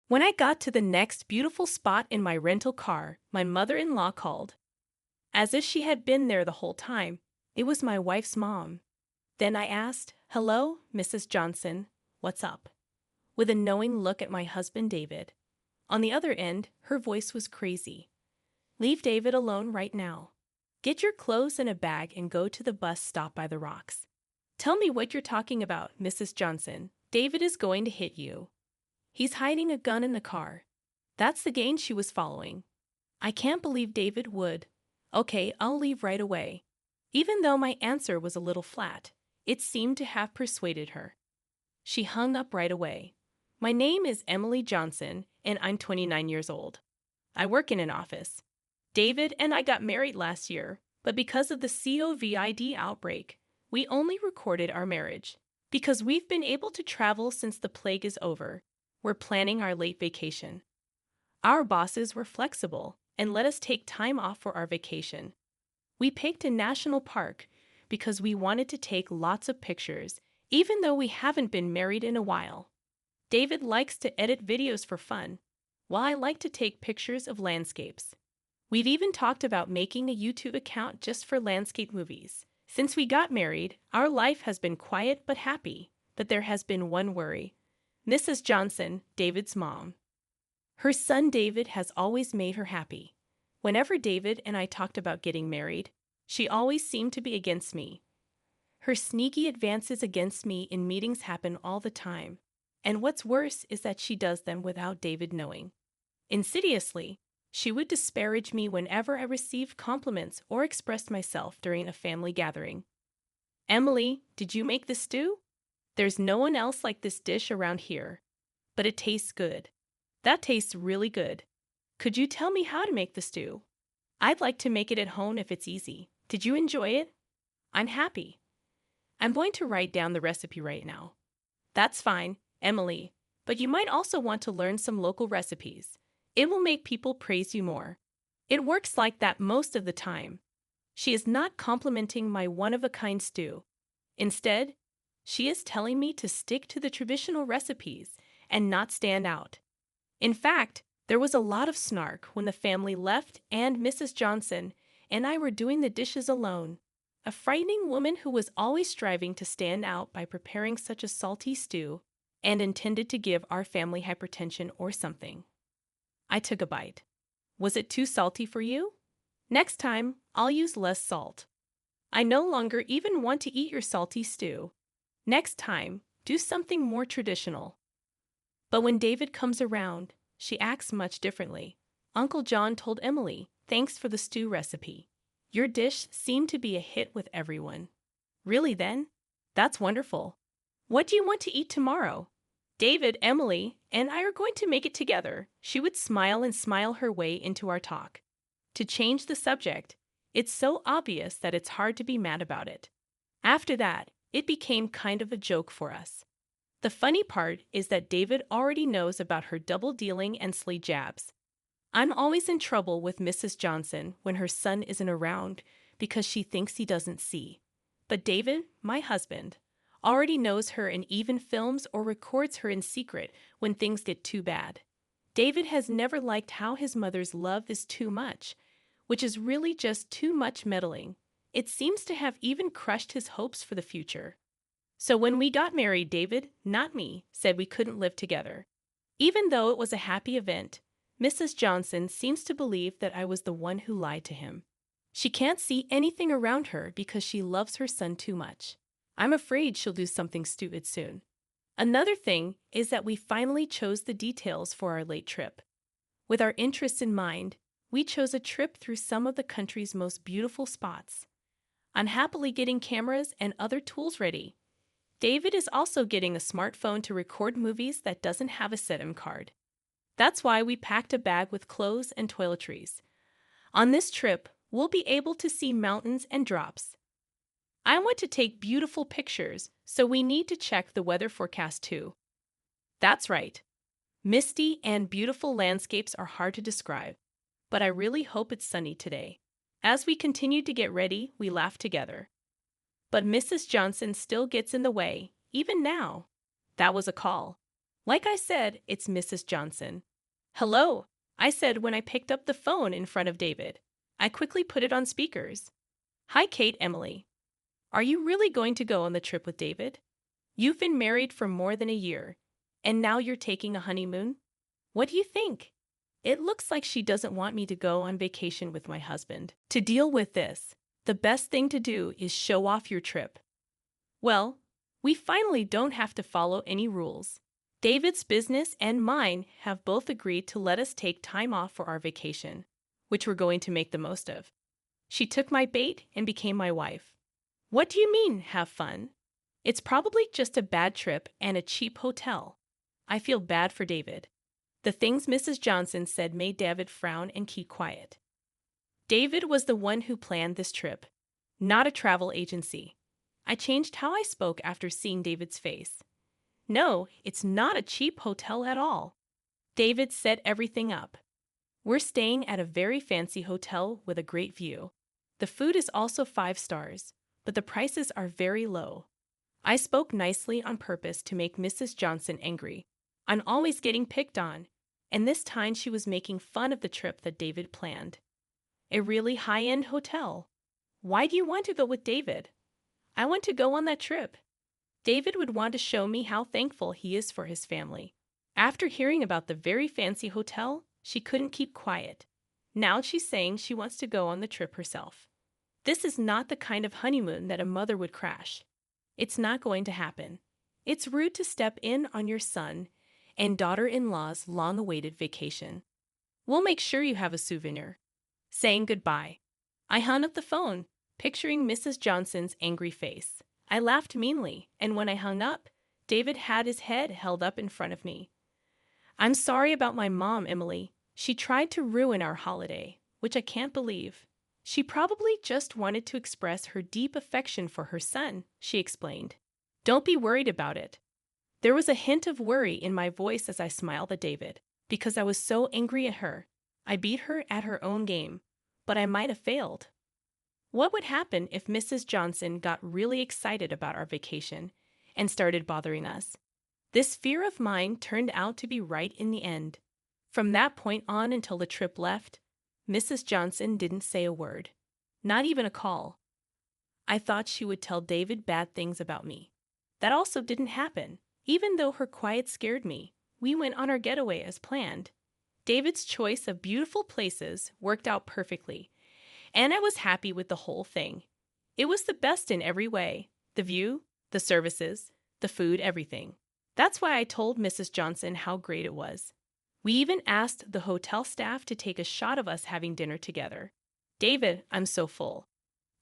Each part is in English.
When I got to the next beautiful spot in my rental car, my mother-in-law called. As if she had been there the whole time, it was my wife's mom. Then I asked, "Hello, Mrs. Johnson, what's up?" With a knowing look at my husband David. On the other end, her voice was crazy. "Leave David alone right now. Get your clothes in a bag and go to the bus stop by the rocks. Tell me what you're talking about, Mrs. Johnson. David is going to hit you. He's hiding a gun in the car." That's the gain she was following. I can't believe David would. "Okay, I'll leave right away." Even though my answer was a little flat, it seemed to have persuaded her. She hung up right away. "My name is Emily Johnson, and I'm 29 years old. I work in an office. David and I got married last year, but because of the COVID outbreak, we only recorded our marriage. Because we've been able to travel since the plague is over, we're planning our late vacation. Our bosses were flexible and let us take time off for our vacation. We picked a national park because we wanted to take lots of pictures, even though we haven't been married in a while. David likes to edit videos for fun, while I like to take pictures of landscapes. We've even talked about making a YouTube account just for landscape movies. Since we got married, our life has been quiet but happy, but there has been one worry. Mrs. Johnson, David's mom. Her son David has always made her happy. Whenever David and I talked about getting married, she always seemed to be against me. Her sneaky advances against me in meetings happen all the time, and what's worse is that she does them without David knowing. Insidiously, she would disparage me whenever I received compliments or expressed myself during a family gathering. "Emily, did you make this stew? There's no one else like this dish around here, but it tastes good. That tastes really good. Could you tell me how to make the stew? I'd like to make it at home if it's easy. Did you enjoy it? I'm happy. I'm going to write down the recipe right now." "That's fine, Emily, but you might also want to learn some local recipes. It will make people praise you more." It works like that most of the time. She is not complimenting my one-of-a-kind stew. Instead, she is telling me to stick to the traditional recipes and not stand out. In fact, there was a lot of snark when the family left and Mrs. Johnson and I were doing the dishes alone. A frightening woman who was always striving to stand out by preparing such a salty stew and intended to give our family hypertension or something. I took a bite. "Was it too salty for you? Next time, I'll use less salt. I no longer even want to eat your salty stew. Next time, do something more traditional." But when David comes around, she acts much differently. Uncle John told Emily, "Thanks for the stew recipe. Your dish seemed to be a hit with everyone." "Really then? That's wonderful. What do you want to eat tomorrow?" "David, Emily, and I are going to make it together." She would smile and smile her way into our talk. To change the subject, it's so obvious that it's hard to be mad about it. After that, it became kind of a joke for us. The funny part is that David already knows about her double-dealing and sly jabs. I'm always in trouble with Mrs. Johnson when her son isn't around because she thinks he doesn't see. But David, my husband, already knows her and even films or records her in secret when things get too bad. David has never liked how his mother's love is too much, which is really just too much meddling. It seems to have even crushed his hopes for the future. So when we got married, David, not me, said we couldn't live together. Even though it was a happy event, Mrs. Johnson seems to believe that I was the one who lied to him. She can't see anything around her because she loves her son too much. I'm afraid she'll do something stupid soon. Another thing is that we finally chose the details for our late trip. With our interests in mind, we chose a trip through some of the country's most beautiful spots. I'm happily getting cameras and other tools ready. David is also getting a smartphone to record movies that doesn't have a SIM card. That's why we packed a bag with clothes and toiletries. On this trip, we'll be able to see mountains and drops. I want to take beautiful pictures, so we need to check the weather forecast too. That's right. Misty and beautiful landscapes are hard to describe, but I really hope it's sunny today. As we continued to get ready, we laughed together. But Mrs. Johnson still gets in the way, even now. That was a call. Like I said, it's Mrs. Johnson. Hello, I said when I picked up the phone in front of David. I quickly put it on speakers. Hi, Kate, Emily. Are you really going to go on the trip with David? You've been married for more than a year, and now you're taking a honeymoon? What do you think? It looks like she doesn't want me to go on vacation with my husband. To deal with this, the best thing to do is show off your trip. Well, we finally don't have to follow any rules. David's business and mine have both agreed to let us take time off for our vacation, which we're going to make the most of. She took my bait and became my wife. What do you mean, have fun? It's probably just a bad trip and a cheap hotel. I feel bad for David. The things Mrs. Johnson said made David frown and keep quiet. David was the one who planned this trip, not a travel agency. I changed how I spoke after seeing David's face. No, it's not a cheap hotel at all. David set everything up. We're staying at a very fancy hotel with a great view. The food is also 5 stars, but the prices are very low. I spoke nicely on purpose to make Mrs. Johnson angry. I'm always getting picked on, and this time she was making fun of the trip that David planned. A really high-end hotel. Why do you want to go with David? I want to go on that trip. David would want to show me how thankful he is for his family. After hearing about the very fancy hotel, she couldn't keep quiet. Now she's saying she wants to go on the trip herself. This is not the kind of honeymoon that a mother would crash. It's not going to happen. It's rude to step in on your son and daughter-in-law's long-awaited vacation. We'll make sure you have a souvenir. Saying goodbye, I hung up the phone, picturing Mrs. Johnson's angry face. I laughed meanly, and when I hung up, David had his head held up in front of me. I'm sorry about my mom, Emily. She tried to ruin our holiday, which I can't believe. She probably just wanted to express her deep affection for her son, she explained. Don't be worried about it. There was a hint of worry in my voice as I smiled at David, because I was so angry at her. I beat her at her own game, but I might have failed. What would happen if Mrs. Johnson got really excited about our vacation and started bothering us? This fear of mine turned out to be right in the end. From that point on until the trip left, Mrs. Johnson didn't say a word, not even a call. I thought she would tell David bad things about me. That also didn't happen. Even though her quiet scared me, we went on our getaway as planned. David's choice of beautiful places worked out perfectly, and I was happy with the whole thing. It was the best in every way. The view, the services, the food, everything. That's why I told Mrs. Johnson how great it was. We even asked the hotel staff to take a shot of us having dinner together. David, I'm so full.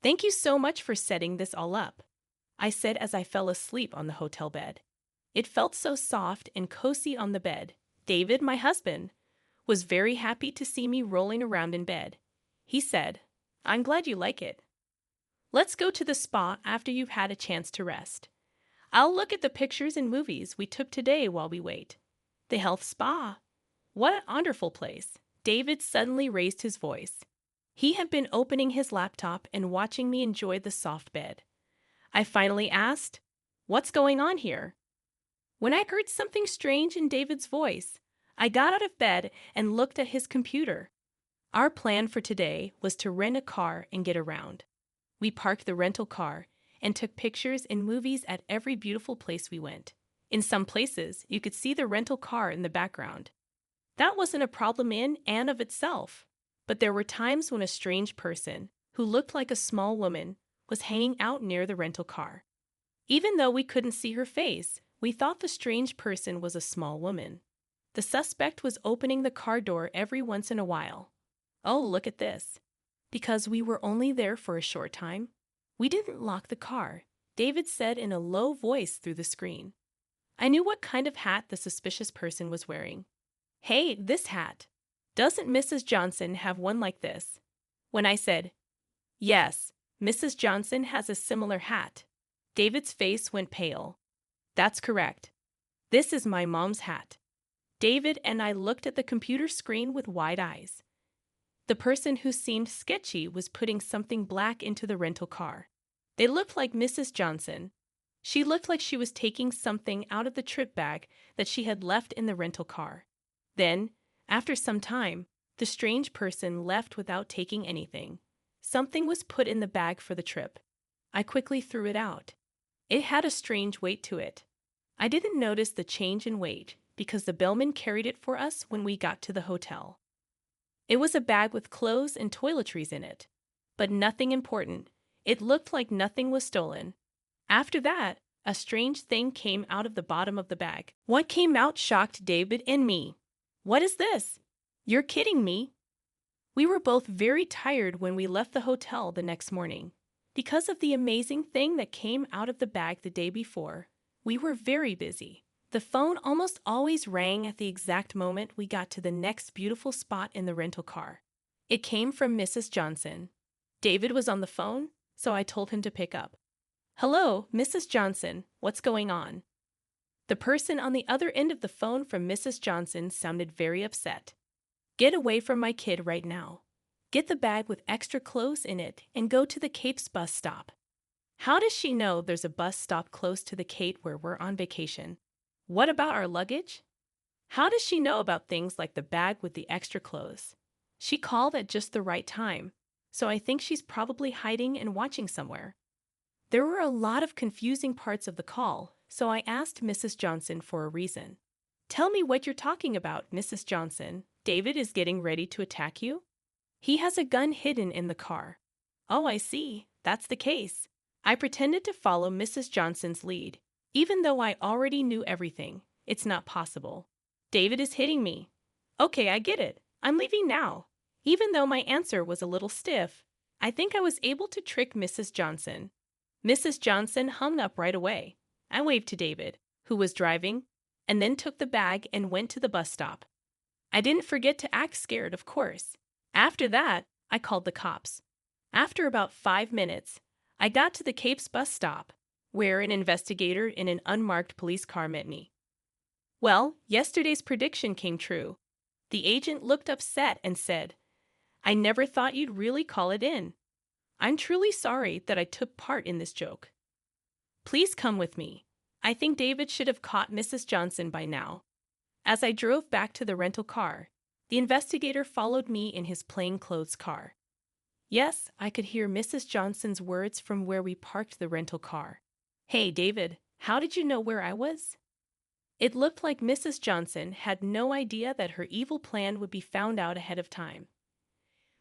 Thank you so much for setting this all up, I said as I fell asleep on the hotel bed. It felt so soft and cozy on the bed. David, my husband, was very happy to see me rolling around in bed. He said, I'm glad you like it. Let's go to the spa after you've had a chance to rest. I'll look at the pictures and movies we took today while we wait. The health spa. What a wonderful place. David suddenly raised his voice. He had been opening his laptop and watching me enjoy the soft bed. I finally asked, what's going on here? When I heard something strange in David's voice, I got out of bed and looked at his computer. Our plan for today was to rent a car and get around. We parked the rental car and took pictures and movies at every beautiful place we went. In some places, you could see the rental car in the background. That wasn't a problem in and of itself, but there were times when a strange person, who looked like a small woman, was hanging out near the rental car. Even though we couldn't see her face, we thought the strange person was a small woman. The suspect was opening the car door every once in a while. Oh, look at this. Because we were only there for a short time, we didn't lock the car, David said in a low voice through the screen. I knew what kind of hat the suspicious person was wearing. Hey, this hat. Doesn't Mrs. Johnson have one like this? When I said, yes, Mrs. Johnson has a similar hat, David's face went pale. That's correct. This is my mom's hat. David and I looked at the computer screen with wide eyes. The person who seemed sketchy was putting something black into the rental car. They looked like Mrs. Johnson. She looked like she was taking something out of the trip bag that she had left in the rental car. Then, after some time, the strange person left without taking anything. Something was put in the bag for the trip. I quickly threw it out. It had a strange weight to it. I didn't notice the change in weight because the bellman carried it for us when we got to the hotel. It was a bag with clothes and toiletries in it, but nothing important. It looked like nothing was stolen. After that, a strange thing came out of the bottom of the bag. What came out shocked David and me. What is this? You're kidding me. We were both very tired when we left the hotel the next morning. Because of the amazing thing that came out of the bag the day before, we were very busy. The phone almost always rang at the exact moment we got to the next beautiful spot in the rental car. It came from Mrs. Johnson. David was on the phone, so I told him to pick up. Hello, Mrs. Johnson, what's going on? The person on the other end of the phone from Mrs. Johnson sounded very upset. Get away from my kid right now. Get the bag with extra clothes in it and go to the Cape's bus stop. How does she know there's a bus stop close to the Cape where we're on vacation? What about our luggage? How does she know about things like the bag with the extra clothes? She called at just the right time, so I think she's probably hiding and watching somewhere. There were a lot of confusing parts of the call, so I asked Mrs. Johnson for a reason. Tell me what you're talking about, Mrs. Johnson. David is getting ready to attack you? He has a gun hidden in the car. Oh, I see. That's the case. I pretended to follow Mrs. Johnson's lead. Even though I already knew everything, it's not possible. David is hitting me. Okay, I get it. I'm leaving now. Even though my answer was a little stiff, I think I was able to trick Mrs. Johnson. Mrs. Johnson hung up right away. I waved to David, who was driving, and then took the bag and went to the bus stop. I didn't forget to act scared, of course. After that, I called the cops. After about 5 minutes, I got to the Cape's bus stop, where an investigator in an unmarked police car met me. Well, yesterday's prediction came true. The agent looked upset and said, I never thought you'd really call it in. I'm truly sorry that I took part in this joke. Please come with me. I think David should have caught Mrs. Johnson by now. As I drove back to the rental car, the investigator followed me in his plainclothes car. Yes, I could hear Mrs. Johnson's words from where we parked the rental car. Hey, David, how did you know where I was? It looked like Mrs. Johnson had no idea that her evil plan would be found out ahead of time.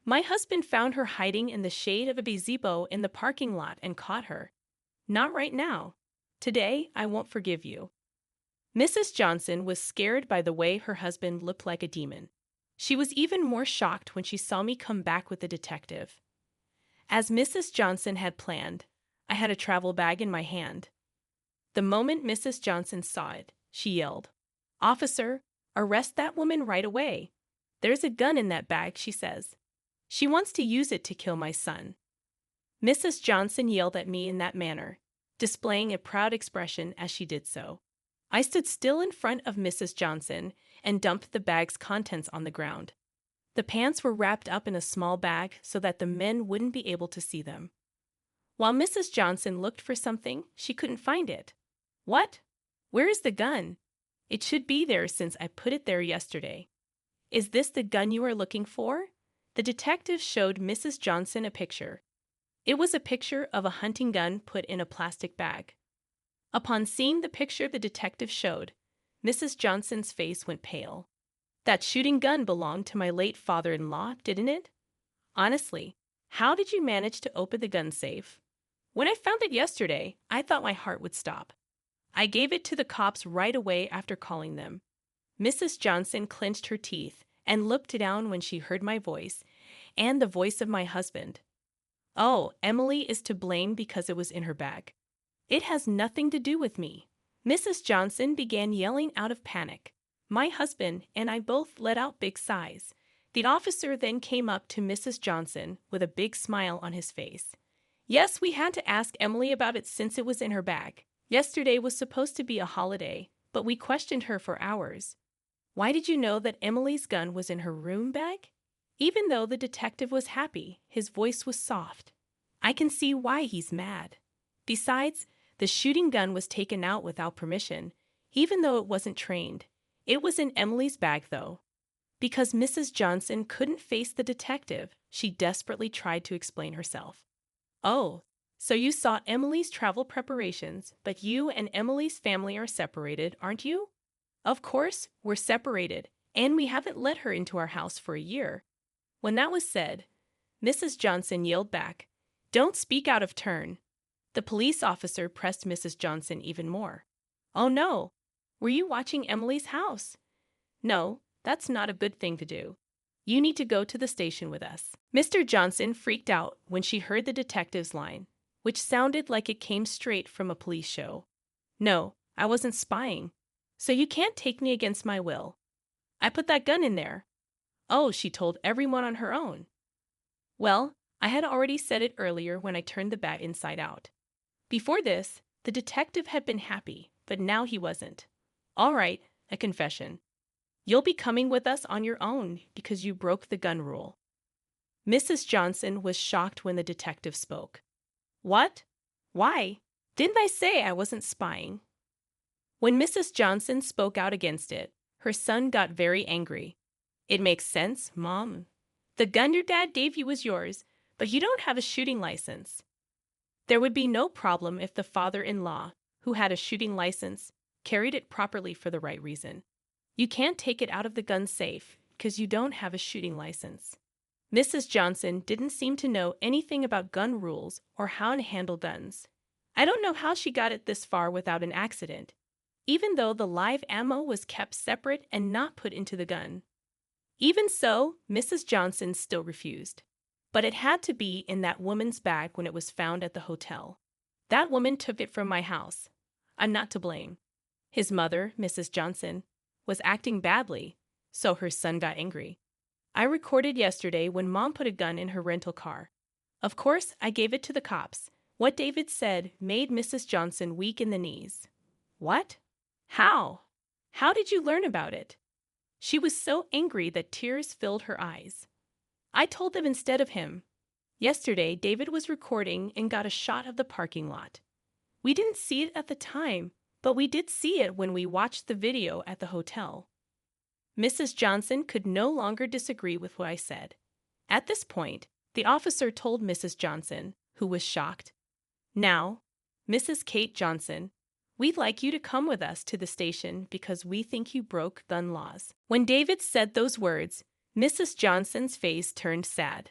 My husband found her hiding in the shade of a gazebo in the parking lot and caught her. Not right now. Today, I won't forgive you. Mrs. Johnson was scared by the way her husband looked like a demon. She was even more shocked when she saw me come back with the detective. As Mrs. Johnson had planned, I had a travel bag in my hand. The moment Mrs. Johnson saw it, she yelled, Officer, arrest that woman right away. There's a gun in that bag, she says. She wants to use it to kill my son. Mrs. Johnson yelled at me in that manner, displaying a proud expression as she did so. I stood still in front of Mrs. Johnson and dumped the bag's contents on the ground. The pants were wrapped up in a small bag so that the men wouldn't be able to see them. While Mrs. Johnson looked for something, she couldn't find it. What? Where is the gun? It should be there since I put it there yesterday. Is this the gun you are looking for? The detective showed Mrs. Johnson a picture. It was a picture of a hunting gun put in a plastic bag. Upon seeing the picture the detective showed, Mrs. Johnson's face went pale. That shooting gun belonged to my late father-in-law, didn't it? Honestly, how did you manage to open the gun safe? When I found it yesterday, I thought my heart would stop. I gave it to the cops right away after calling them. Mrs. Johnson clenched her teeth and looked down when she heard my voice and the voice of my husband. Oh, Emily is to blame because it was in her bag. It has nothing to do with me. Mrs. Johnson began yelling out of panic. My husband and I both let out big sighs. The officer then came up to Mrs. Johnson with a big smile on his face. Yes, we had to ask Emily about it since it was in her bag. Yesterday was supposed to be a holiday, but we questioned her for hours. Why did you know that Emily's gun was in her room bag? Even though the detective was happy, his voice was soft. I can see why he's mad. Besides, The shooting gun was taken out without permission, even though it wasn't trained. It was in Emily's bag, though. Because Mrs. Johnson couldn't face the detective, she desperately tried to explain herself. Oh, so you saw Emily's travel preparations, but you and Emily's family are separated, aren't you? Of course, we're separated, and we haven't let her into our house for a year. When that was said, Mrs. Johnson yelled back, "Don't speak out of turn." The police officer pressed Mrs. Johnson even more. "Oh no, were you watching Emily's house? No, that's not a good thing to do. You need to go to the station with us." Mr. Johnson freaked out when she heard the detective's line, which sounded like it came straight from a police show. "No, I wasn't spying. So you can't take me against my will. I put that gun in there." Oh, she told everyone on her own. Well, I had already said it earlier when I turned the bat inside out. Before this, the detective had been happy, but now he wasn't. All right, a confession. You'll be coming with us on your own because you broke the gun rule. Mrs. Johnson was shocked when the detective spoke. What? Why? Didn't I say I wasn't spying? When Mrs. Johnson spoke out against it, her son got very angry. It makes sense, Mom. The gun your dad gave you was yours, but you don't have a shooting license. There would be no problem if the father-in-law, who had a shooting license, carried it properly for the right reason. You can't take it out of the gun safe because you don't have a shooting license. Mrs. Johnson didn't seem to know anything about gun rules or how to handle guns. I don't know how she got it this far without an accident, even though the live ammo was kept separate and not put into the gun. Even so, Mrs. Johnson still refused. But it had to be in that woman's bag when it was found at the hotel. That woman took it from my house. I'm not to blame. His mother, Mrs. Johnson, was acting badly, so her son got angry. I recorded yesterday when Mom put a gun in her rental car. Of course, I gave it to the cops. What David said made Mrs. Johnson weak in the knees. What? How? How did you learn about it? She was so angry that tears filled her eyes. I told them instead of him. Yesterday, David was recording and got a shot of the parking lot. We didn't see it at the time, but we did see it when we watched the video at the hotel. Mrs. Johnson could no longer disagree with what I said. At this point, the officer told Mrs. Johnson, who was shocked, "Now, Mrs. Kate Johnson, we'd like you to come with us to the station because we think you broke gun laws." When David said those words, Mrs. Johnson's face turned sad.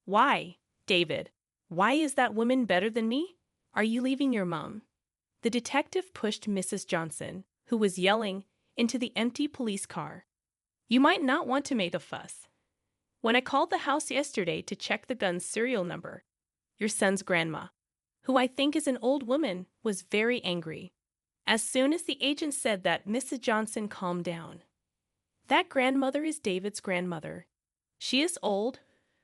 "Why, David? Why is that woman better than me? Are you leaving your mom?" The detective pushed Mrs. Johnson, who was yelling, into the empty police car. "You might not want to make a fuss. When I called the house yesterday to check the gun's serial number, your son's grandma, who I think is an old woman, was very angry. As soon as the agent said that, Mrs. Johnson calmed down. That grandmother is David's grandmother. She is old,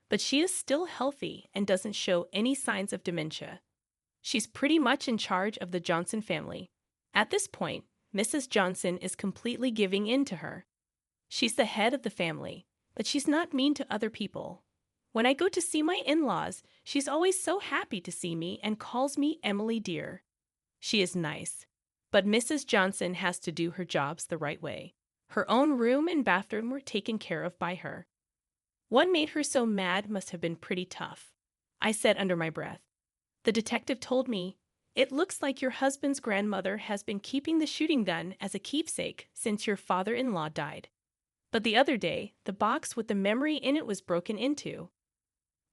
but she is still healthy and doesn't show any signs of dementia. She's pretty much in charge of the Johnson family. At this point, Mrs. Johnson is completely giving in to her. She's the head of the family, but she's not mean to other people. When I go to see my in-laws, she's always so happy to see me and calls me Emily dear. She is nice. But Mrs. Johnson has to do her jobs the right way. Her own room and bathroom were taken care of by her. What made her so mad must have been pretty tough. I said under my breath. The detective told me, "It looks like your husband's grandmother has been keeping the shooting gun as a keepsake since your father-in-law died. But the other day, the box with the memory in it was broken into.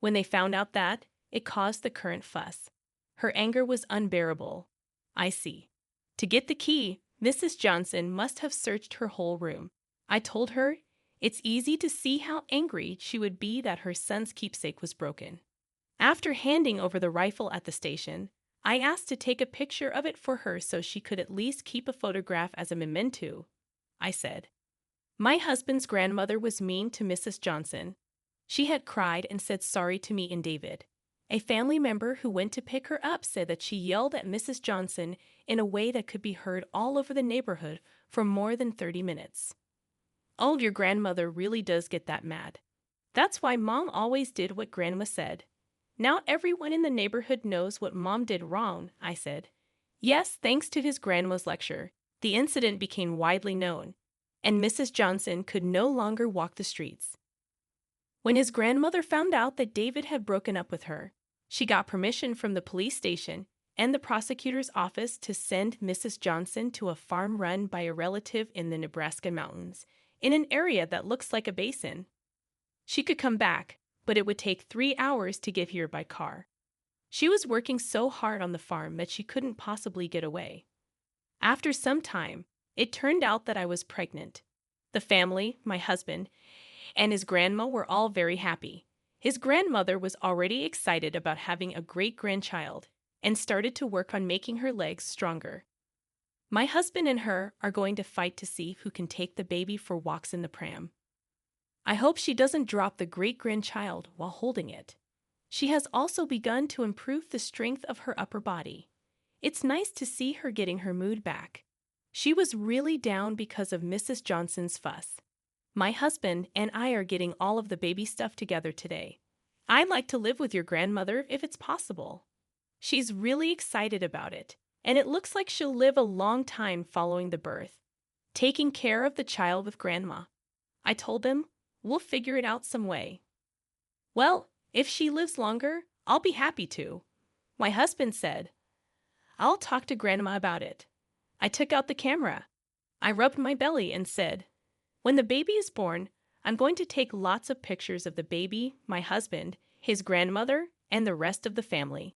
When they found out that, it caused the current fuss. Her anger was unbearable. I see. To get the key, Mrs. Johnson must have searched her whole room. I told her it's easy to see how angry she would be that her son's keepsake was broken. After handing over the rifle at the station, I asked to take a picture of it for her so she could at least keep a photograph as a memento," I said. My husband's grandmother was mean to Mrs. Johnson. She had cried and said sorry to me and David. A family member who went to pick her up said that she yelled at Mrs. Johnson in a way that could be heard all over the neighborhood for more than 30 minutes. Oh, your grandmother really does get that mad. That's why Mom always did what Grandma said. Now everyone in the neighborhood knows what Mom did wrong, I said. Yes, thanks to his grandma's lecture, the incident became widely known, and Mrs. Johnson could no longer walk the streets. When his grandmother found out that David had broken up with her, she got permission from the police station and the prosecutor's office to send Mrs. Johnson to a farm run by a relative in the Nebraska mountains, in an area that looks like a basin. She could come back, but it would take 3 hours to get here by car. She was working so hard on the farm that she couldn't possibly get away. After some time, it turned out that I was pregnant. The family, my husband, and his grandma were all very happy. His grandmother was already excited about having a great-grandchild and started to work on making her legs stronger. My husband and her are going to fight to see who can take the baby for walks in the pram. I hope she doesn't drop the great-grandchild while holding it. She has also begun to improve the strength of her upper body. It's nice to see her getting her mood back. She was really down because of Mrs. Johnson's fuss. My husband and I are getting all of the baby stuff together today. I'd like to live with your grandmother if it's possible. She's really excited about it, and it looks like she'll live a long time following the birth, taking care of the child with grandma. I told him, we'll figure it out some way. Well, if she lives longer, I'll be happy to. My husband said, I'll talk to grandma about it. I took out the camera. I rubbed my belly and said, when the baby is born, I'm going to take lots of pictures of the baby, my husband, his grandmother, and the rest of the family.